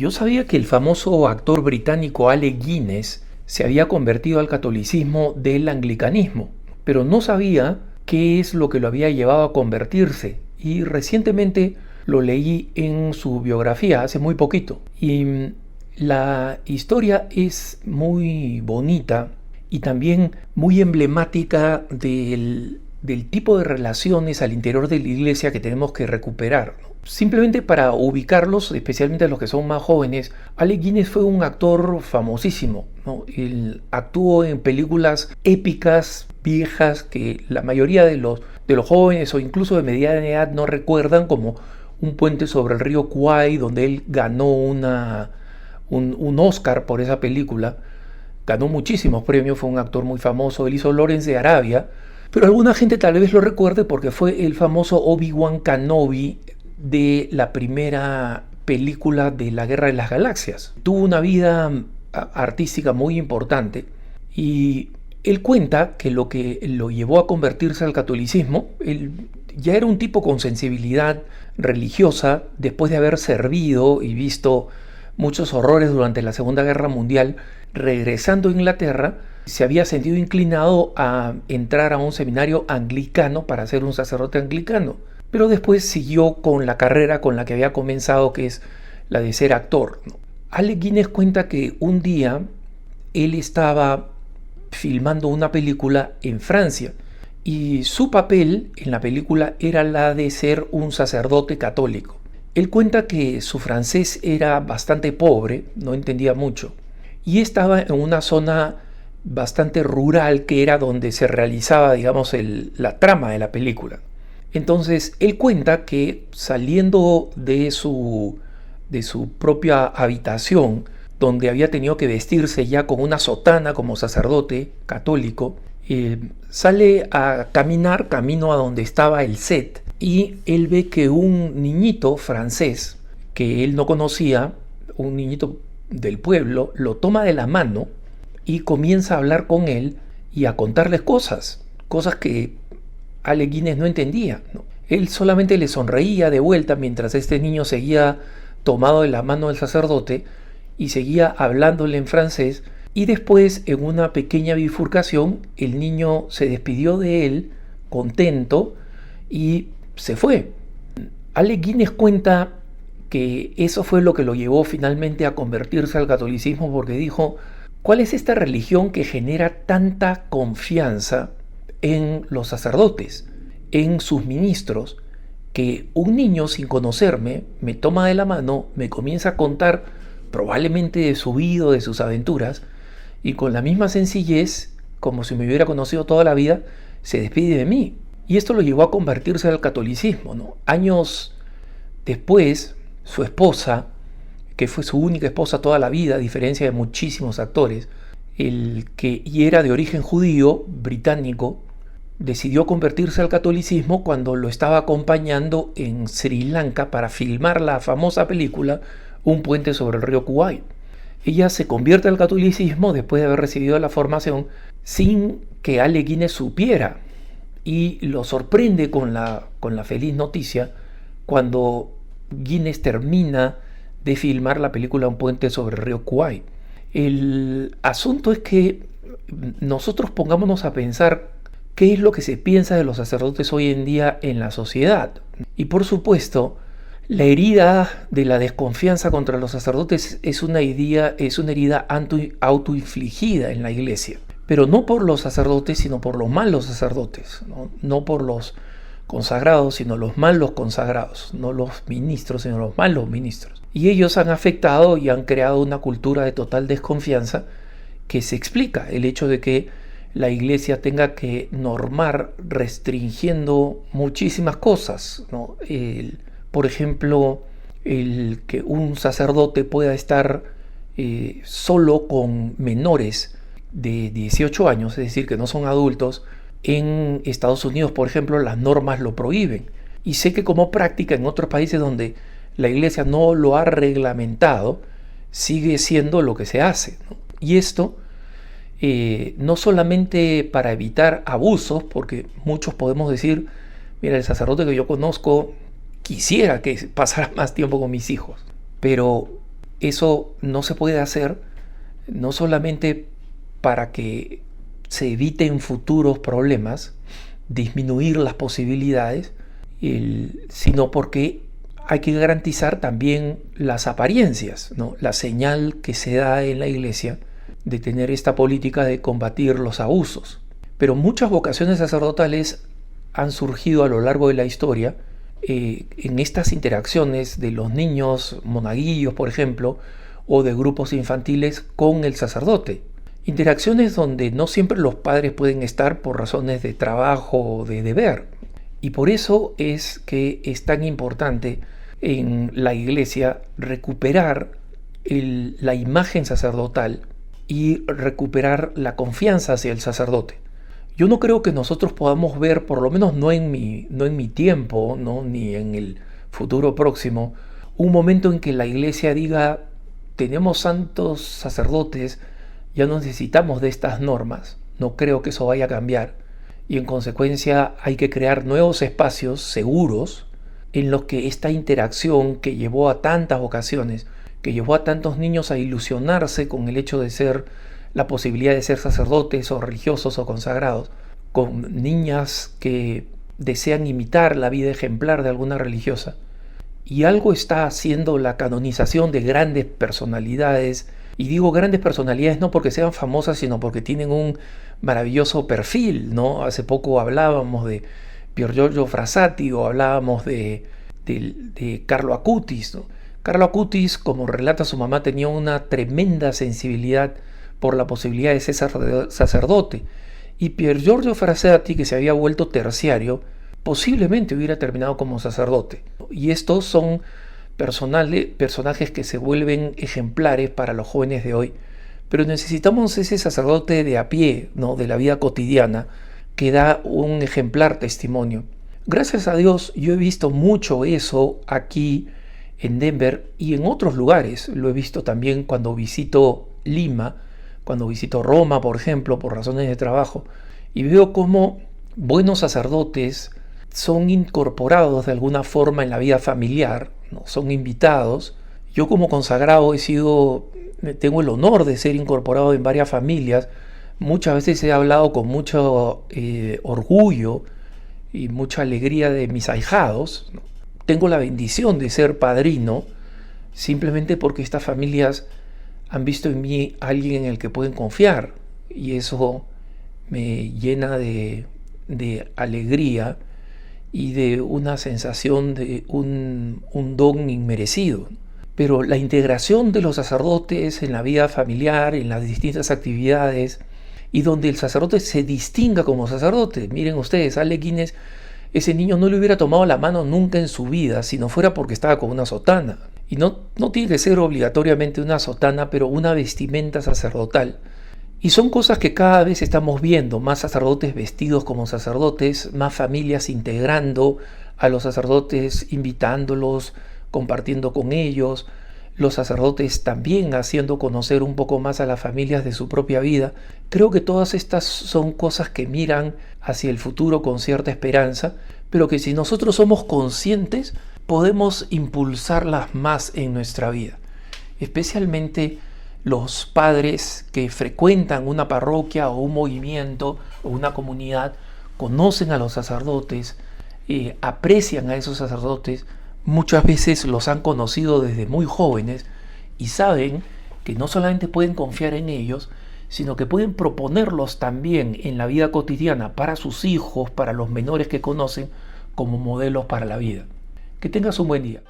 Yo sabía que el famoso actor británico Alec Guinness se había convertido al catolicismo del anglicanismo, pero no sabía qué es lo que lo había llevado a convertirse. Y recientemente lo leí en su biografía hace muy poquito. La historia es muy bonita y también muy emblemática del tipo de relaciones al interior de la iglesia que tenemos que recuperar, ¿no? Simplemente para ubicarlos, especialmente los que son más jóvenes, Alec Guinness fue un actor famosísimo, ¿no? Él actuó en películas épicas, viejas, que la mayoría de los jóvenes o incluso de mediana edad no recuerdan, como Un puente sobre el río Kwai, donde él ganó un Oscar por esa película. Ganó muchísimos premios, fue un actor muy famoso. Él hizo Lawrence de Arabia, pero alguna gente tal vez lo recuerde porque fue el famoso Obi-Wan Kenobi de la primera película de la Guerra de las Galaxias. Tuvo una vida artística muy importante y él cuenta que lo llevó a convertirse al catolicismo, él ya era un tipo con sensibilidad religiosa después de haber servido y visto muchos horrores durante la Segunda Guerra Mundial. Regresando a Inglaterra, se había sentido inclinado a entrar a un seminario anglicano para ser un sacerdote anglicano, pero después siguió con la carrera con la que había comenzado, que es la de ser actor, ¿no? Alec Guinness cuenta que un día él estaba filmando una película en Francia y su papel en la película era la de ser un sacerdote católico. Él cuenta que su francés era bastante pobre, no entendía mucho, y estaba en una zona bastante rural que era donde se realizaba, digamos, la trama de la película. Entonces, él cuenta que saliendo de su propia habitación, donde había tenido que vestirse ya con una sotana como sacerdote católico, sale a caminar camino a donde estaba el set y él ve que un niñito francés que él no conocía, un niñito del pueblo, lo toma de la mano y comienza a hablar con él y a contarles cosas que Alec Guinness no entendía, ¿no? Él solamente le sonreía de vuelta mientras este niño seguía tomado de la mano del sacerdote y seguía hablándole en francés, y después en una pequeña bifurcación el niño se despidió de él contento y se fue. Alec Guinness cuenta que eso fue lo que lo llevó finalmente a convertirse al catolicismo, porque dijo: ¿cuál es esta religión que genera tanta confianza en los sacerdotes, en sus ministros, que un niño sin conocerme me toma de la mano, me comienza a contar probablemente de su vida, de sus aventuras, y con la misma sencillez, como si me hubiera conocido toda la vida, se despide de mí? Y esto lo llevó a convertirse al catolicismo, ¿no? Años después, su esposa, que fue su única esposa toda la vida, a diferencia de muchísimos actores, y era de origen judío, británico, decidió convertirse al catolicismo cuando lo estaba acompañando en Sri Lanka para filmar la famosa película Un puente sobre el río Kwai. Ella se convierte al catolicismo después de haber recibido la formación sin que Alec Guinness supiera, y lo sorprende con la feliz noticia cuando Guinness termina de filmar la película Un puente sobre el río Kwai. El asunto es que nosotros pongámonos a pensar qué es lo que se piensa de los sacerdotes hoy en día en la sociedad. Y por supuesto, la herida de la desconfianza contra los sacerdotes es una herida autoinfligida en la iglesia, pero no por los sacerdotes, sino por los malos sacerdotes, no por los consagrados, sino los malos consagrados, no los ministros, sino los malos ministros. Y ellos han afectado y han creado una cultura de total desconfianza que se explica el hecho de que la iglesia tenga que normar restringiendo muchísimas cosas, ¿no? Por ejemplo, el que un sacerdote pueda estar solo con menores de 18 años, es decir, que no son adultos. En Estados Unidos, por ejemplo, las normas lo prohíben. Y sé que como práctica en otros países donde la iglesia no lo ha reglamentado, sigue siendo lo que se hace, ¿no? Y esto no solamente para evitar abusos, porque muchos podemos decir: mira, el sacerdote que yo conozco quisiera que pasara más tiempo con mis hijos, pero eso no se puede hacer no solamente para que se eviten futuros problemas, disminuir las posibilidades, sino porque hay que garantizar también las apariencias, ¿no? La señal que se da en la iglesia de tener esta política de combatir los abusos. Pero muchas vocaciones sacerdotales han surgido a lo largo de la historia en estas interacciones de los niños monaguillos, por ejemplo, o de grupos infantiles con el sacerdote. Interacciones donde no siempre los padres pueden estar por razones de trabajo o de deber. Y por eso es que es tan importante en la iglesia recuperar la imagen sacerdotal y recuperar la confianza hacia el sacerdote. Yo no creo que nosotros podamos ver, por lo menos no en mi tiempo, ¿no? Ni en el futuro próximo, un momento en que la iglesia diga: tenemos santos sacerdotes, ya no necesitamos de estas normas. No creo que eso vaya a cambiar, y en consecuencia hay que crear nuevos espacios seguros en los que esta interacción que llevó a tantas vocaciones, que llevó a tantos niños a ilusionarse con el hecho de ser la posibilidad de ser sacerdotes o religiosos o consagrados, con niñas que desean imitar la vida ejemplar de alguna religiosa. Y algo está haciendo la canonización de grandes personalidades, y digo grandes personalidades no porque sean famosas, sino porque tienen un maravilloso perfil, ¿no? Hace poco hablábamos de Pier Giorgio Frassati o hablábamos de Carlo Acutis, ¿no? Carlo Acutis, como relata su mamá, tenía una tremenda sensibilidad por la posibilidad de ser sacerdote, y Pier Giorgio Frassati, que se había vuelto terciario, posiblemente hubiera terminado como sacerdote. Y estos son personajes que se vuelven ejemplares para los jóvenes de hoy, pero necesitamos ese sacerdote de a pie, ¿no? De la vida cotidiana, que da un ejemplar testimonio. Gracias a Dios yo he visto mucho eso aquí en Denver y en otros lugares. Lo he visto también cuando visito Lima, cuando visito Roma, por ejemplo, por razones de trabajo, y veo cómo buenos sacerdotes son incorporados de alguna forma en la vida familiar, ¿no? Son invitados. Yo como consagrado tengo el honor de ser incorporado en varias familias. Muchas veces he hablado con mucho orgullo y mucha alegría de mis ahijados, ¿no? Tengo la bendición de ser padrino simplemente porque estas familias han visto en mí a alguien en el que pueden confiar, y eso me llena de alegría y de una sensación de un don inmerecido. Pero la integración de los sacerdotes en la vida familiar, en las distintas actividades, y donde el sacerdote se distinga como sacerdote. Miren ustedes, Ale Guinness, ese niño no le hubiera tomado la mano nunca en su vida si no fuera porque estaba con una sotana. Y no tiene que ser obligatoriamente una sotana, pero una vestimenta sacerdotal. Y son cosas que cada vez estamos viendo, más sacerdotes vestidos como sacerdotes, más familias integrando a los sacerdotes, invitándolos, compartiendo con ellos, los sacerdotes también haciendo conocer un poco más a las familias de su propia vida. Creo que todas estas son cosas que miran hacia el futuro con cierta esperanza, pero que si nosotros somos conscientes, podemos impulsarlas más en nuestra vida. Especialmente los padres que frecuentan una parroquia o un movimiento o una comunidad, conocen a los sacerdotes, aprecian a esos sacerdotes, muchas veces los han conocido desde muy jóvenes y saben que no solamente pueden confiar en ellos, sino que pueden proponerlos también en la vida cotidiana para sus hijos, para los menores que conocen, como modelos para la vida. Que tengas un buen día.